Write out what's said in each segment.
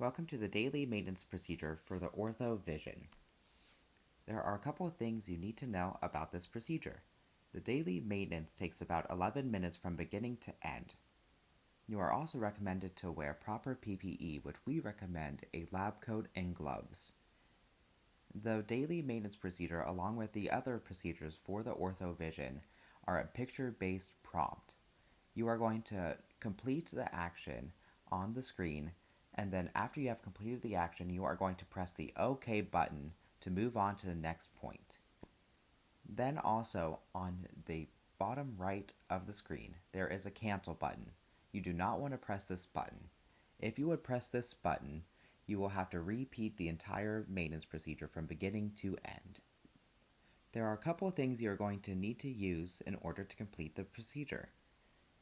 Welcome to the daily maintenance procedure for the ortho vision. There are a couple of things you need to know about this procedure. The daily maintenance takes about 11 minutes from beginning to end. You are also recommended to wear proper PPE, which we recommend a lab coat and gloves. The daily maintenance procedure, along with the other procedures for the ortho vision, are a picture-based prompt. You are going to complete the action on the screen, and then after you have completed the action, you are going to press the OK button to move on to the next point. Then also on the bottom right of the screen, there is a cancel button. You do not want to press this button. If you would press this button, you will have to repeat the entire maintenance procedure from beginning to end. There are a couple of things you are going to need to use in order to complete the procedure.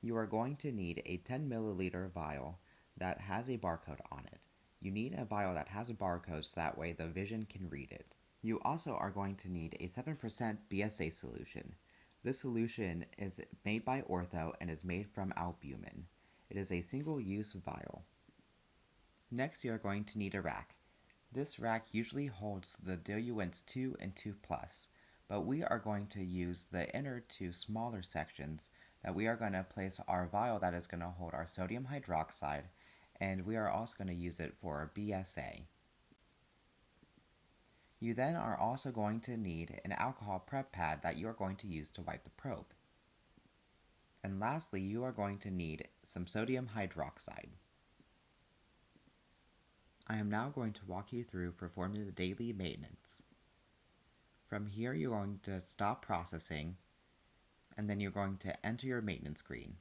You are going to need a 10 milliliter vial that has a barcode on it. You need a vial that has a barcode so that way the vision can read it. You also are going to need a 7% BSA solution. This solution is made by ORTHO and is made from albumin. It is a single-use vial. Next, you are going to need a rack. This rack usually holds the diluents 2 and 2+, but we are going to use the inner two smaller sections that we are going to place our vial that is going to hold our sodium hydroxide, and we are also going to use it for our BSA. You then are also going to need an alcohol prep pad that you are going to use to wipe the probe. And lastly, you are going to need some sodium hydroxide. I am now going to walk you through performing the daily maintenance. From here, you're going to stop processing, and then you're going to enter your maintenance screen.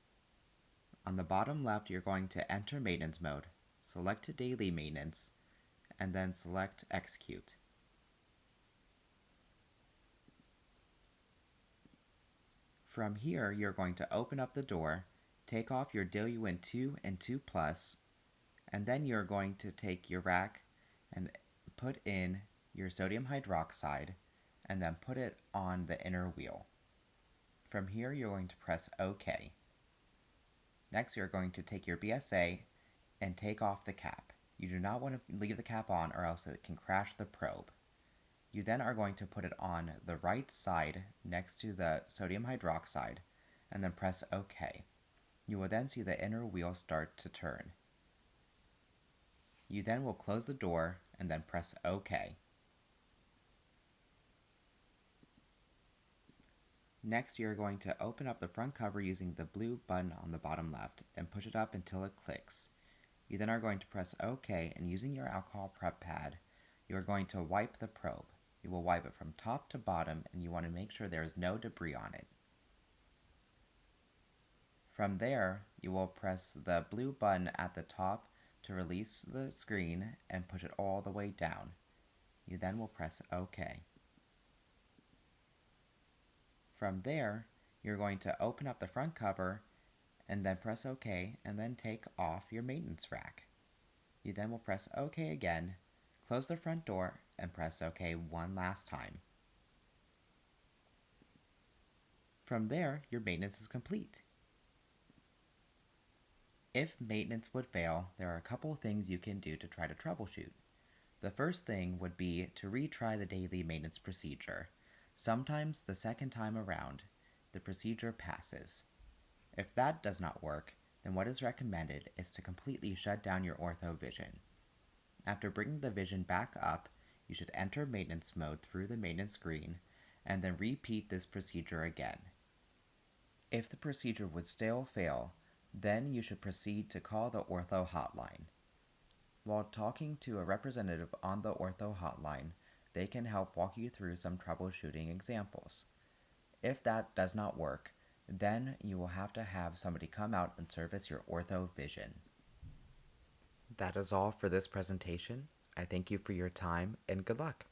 On the bottom left, you're going to enter maintenance mode, select daily maintenance, and then select execute. From here, you're going to open up the door, take off your diluent 2 and 2+, and then you're going to take your rack and put in your sodium hydroxide, and then put it on the inner wheel. From here, you're going to press OK. Next, you're going to take your BSA and take off the cap. You do not want to leave the cap on or else it can crash the probe. You then are going to put it on the right side next to the sodium hydroxide and then press OK. You will then see the inner wheel start to turn. You then will close the door and then press OK. Next, you're going to open up the front cover using the blue button on the bottom left and push it up until it clicks. You then are going to press OK, and using your alcohol prep pad, you are going to wipe the probe. You will wipe it from top to bottom, and you want to make sure there is no debris on it. From there, you will press the blue button at the top to release the screen and push it all the way down. You then will press OK. From there, you're going to open up the front cover and then press OK and then take off your maintenance rack. You then will press OK again, close the front door, and press OK one last time. From there, your maintenance is complete. If maintenance would fail, there are a couple of things you can do to try to troubleshoot. The first thing would be to retry the daily maintenance procedure. Sometimes the second time around, the procedure passes. If that does not work, then what is recommended is to completely shut down your ortho vision. After bringing the vision back up, you should enter maintenance mode through the maintenance screen, and then repeat this procedure again. If the procedure would still fail, then you should proceed to call the ortho hotline. While talking to a representative on the ortho hotline, they can help walk you through some troubleshooting examples. If that does not work, then you will have to have somebody come out and service your ortho vision. That is all for this presentation. I thank you for your time and good luck.